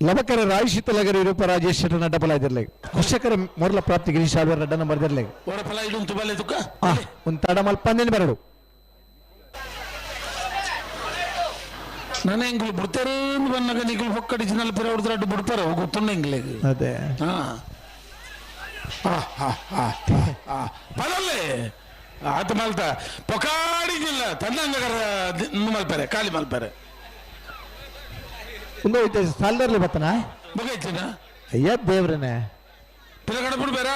ಲಬಕರ ರಾಯ್ ಶೀತಲಗರಿ ರೂಪ ರಾಜೇಶ್ ಶೆಟ್ಟರ್ ಅಡ್ಡ ಫಲ ಇದಿರಲಿ ಕೃಷಕರ ಮೊದಲ ಪ್ರಾಪ್ತಿ ಗಿರೀಶ್ ಆಳ್ವೇರ್ ಅಡ್ಡ ನಂಬರ್ ಇದಿರಲಿ ಫಲ ಇಡು ತುಬಲೆ ತುಕ ಒಂದು ತಡ ಮಲ್ಪಂದೇನು ಬರಡು ನಾನು ಎಂಗ್ಳು ಬಿಡ್ತಾರೆ ಬಂದಾಗ ನಿಗಳು ಹೊಕ್ಕಡಿಸಿನಲ್ಲಿ ಪರ ಹೊಡೆದ್ರೆ ಅಡ್ಡು ಬಿಡ್ತಾರೆ ಗೊತ್ತುಂಡ ಎಂಗ್ಳಿಗೆ ಅದೇ ಪದಲ್ಲೇ ಆತ ಮಲ್ತ ಪೊಕಾಡಿಗಿಲ್ಲ ತನ್ನಂಗರ ಮಲ್ಪರೆ ಖಾಲಿ ಮಲ್ಪರೆ ಒಂದು ಸಾಲದಲ್ಲಿ ಬತ್ತನ ಬಗೈತಿನ ಅಯ್ಯ ದೇವ್ರನೆ ಪಿಲಗಡ ಬಿಡ್ಬೇರ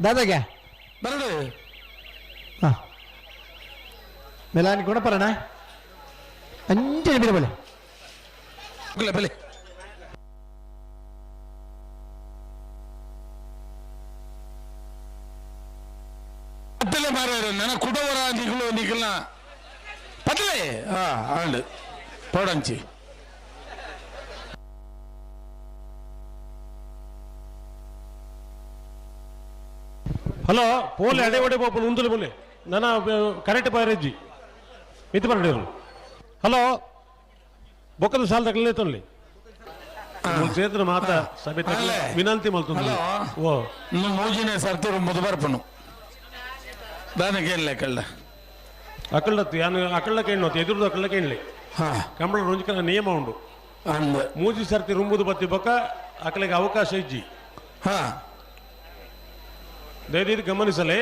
ದಾದಾಗೆ ಬರಡು ಹಾ ಮೆಲಾನಿ ಗುಣಪರಣ ಅಂಜೆ ಬಿಡಬಲೆ ಬೆಲೆ ಪತ್ತಲೆ ಮಾರ ನನ್ನ ಕುಡವರ ನಿಖಲ ಪತ್ತಲೆ ಆಂಡ್ ಪೋಡಂಚಿ ಹಲೋ ಪೋಲೆ ಅಡೆ ಒಡೆ ಪಾಪ ಮುಂದಲು ಬೋಲೆ ನನ್ನ ಕರೆಕ್ಟ್ ಪಾಯರಜ್ಜಿ ಮಿತಿ ಬರಡೇರು ಹಲೋ ಬೊಕ್ಕದ ಸಾಲ ತಗಲೇ ತೊಳ್ಳಿ ಸೇತ್ರ ಮಾತ ಸಭೆ ವಿನಂತಿ ಮಲ್ತುಂದು ಓ ಮೂಜಿನೇ ಸರ್ತಿ ಬುಧವಾರಪನು ದಾನಕ್ಕೆ ಕಳ್ಳ ಅಕಳ್ಳತ್ತು ಯಾನು ಅಕಳ್ಳ ಕೇಳೋತಿ ಎದುರುದು ಅಕಳ್ಳ ಕೇಳಲಿ ಕಂಬಳ ರುಂಜಿಕನ ನಿಯಮ ಉಂಡು ಮೂಜಿ ಸರ್ತಿ ರುಂಬುದು ಬತ್ತಿ ಬೊಕ್ಕ ಅಕಳಿಗೆ ಅವಕಾಶ ಇಜ್ಜಿ ದಯವಿಟ್ಟು ಗಮನಿಸಲೇ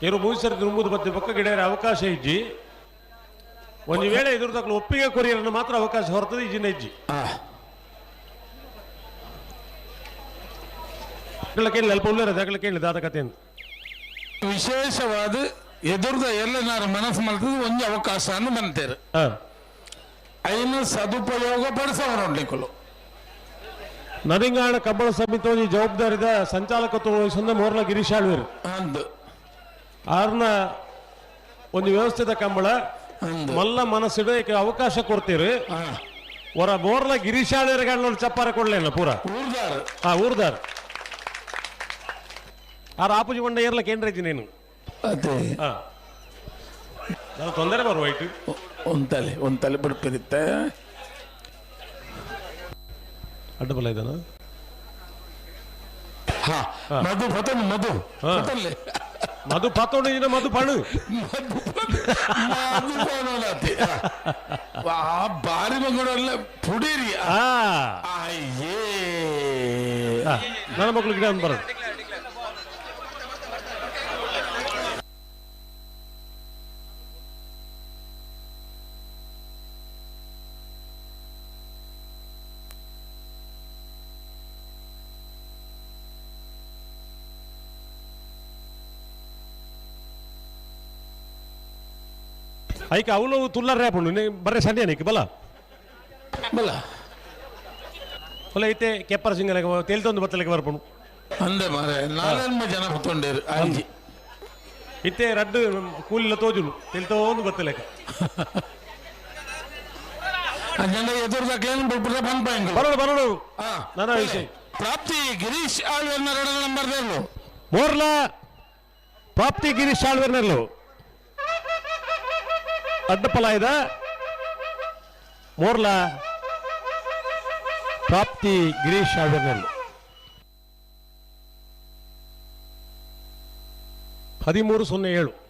ಇವರು ಮೂಜಿ ಸರ್ತಿ ರುಂಬುದು ಬತ್ತಿ ಬೊಕ್ಕ ಗಿಡರ ಅವಕಾಶ ಇಜ್ಜಿ ಒಂದು ವೇಳೆ ಎದುರುದಕ್ಕಳು ಒಪ್ಪಿಗೆ ಕೊರಿಯರನ್ನು ಮಾತ್ರ ಅವಕಾಶ ಹೊರತದೆ ಇಜಿನ ಇಜ್ಜಿ ಕೇಳಿ ಅಲ್ಪ ಉಳ್ಳೇರ ದಾಖಲೆ ಕೇಳಿ ದಾದ ಕಥೆಯನ್ನು ವಿಶೇಷವಾದ ಎದುರ್ದ ಎಲ್ಲನಾರು ಮನಸ್ಸು ಮಲ್ತದ ಒಂದು ಅವಕಾಶ ಅನ್ನು ಬಂತೇರು ಐನ ಸದುಪಯೋಗ ಪಡಿಸವರೊಡ್ಲಿಕ್ಕಲು ನದಿಂಗಾಣ ಕಬ್ಬಳ ಸಮಿತಿ ಜವಾಬ್ದಾರಿದ ಸಂಚಾಲಕತ್ವ ವಹಿಸಿದ ಮೋರ್ಲ ಗಿರೀಶ್ ಆಳ್ವೇರು ಅಂದು ಆರ್ನ ಒಂದು ವ್ಯವಸ್ಥಿತ ಕಂಬಳ ಮಲ್ಲ ಮನಸ್ಸಿಡ ಅವಕಾಶ ಕೊಡ್ತೀರಿ ಹೊರ ಮೋರ್ಲ ಗಿರೀಶ್ ಆಳ್ವೇರಿಗೆ ನೋಡಿ ಚಪ್ಪಾರ ಕೊಡ್ಲೇನ ಪೂರ ಊರ್ದಾರ್ ಆರು ಆಪುಜಿ ಬಂಡ ಏರ್ಲ ಕೇಂದ್ರಜಿ ನೀನು ನಾನು ತೊಂದರೆ ಬರುವ ವೈಟ್ ಒಂತಲೆ ಬಿಡ್ಪಿರುತ್ತೆ ಅಡ್ಡಬಲ ಇದ್ದಾನ ಮಧು ಪತನು ಮಧು ಮಧು ಪತೋಣ ಮಧು ಪಣು ಬಾರಿ ಮಗಳೆಲ್ಲ ಪುಡೀರಿ ನನ್ನ ಮಕ್ಕಳು ಗಿಡ ಅಂತ ಬರೋದು ಐಕ ಅವಳು ತುಲ್ಲ ರ್ಯಾಪುಂಡು ಬರ್ರೆ ಸಂಡೆ ನೀಕ್ ಬಲ ಬಲ ಹೊಲ ಐತೆ ಕೆಪ್ಪರ ಸಿಂಗಲ ತೇಲ್ತೊಂದು ಬತ್ತಲಿಗೆ ಬರ್ಪುಣು ಅಂದೆ ಮಾರೆ ನಾಳೆನ್ಮ ಜನ ಹೊತ್ತೊಂಡೇರು ಅಂಜಿ ಇತ್ತೆ ರಡ್ಡು ಕೂಲಿಲ್ಲ ತೋಜುಲು ತೇಲ್ತೊಂದು ಬತ್ತಲೆಕ ಅಜೆಂಡ ಎದುರ್ದಕ್ಕೇನು ಬಿಡ್ಬಿಟ್ರೆ ಬಂದ್ಪಾಯಿಂಗ್ ಬರೋಡು ಬರೋಡು ನನ್ನ ವಿಷಯ ಪ್ರಾಪ್ತಿ ಗಿರೀಶ್ ಆಳ್ವೇರ್ನ ಎರಡು ನಂಬರ್ ದೇರ್ಲು ಮೋರ್ಲ ಪ್ರಾಪ್ತಿ ಗಿರೀಶ್ ಆಳ್ವೇರ್ನಲ್ಲು ಅಡ್ಡಫಲ ಇದ ಮೋರ್ಲ ಪ್ರಾಪ್ತಿ ಗಿರೀಶ್ ಆಳ್ವೇರ್ನಲ್ಲು 1307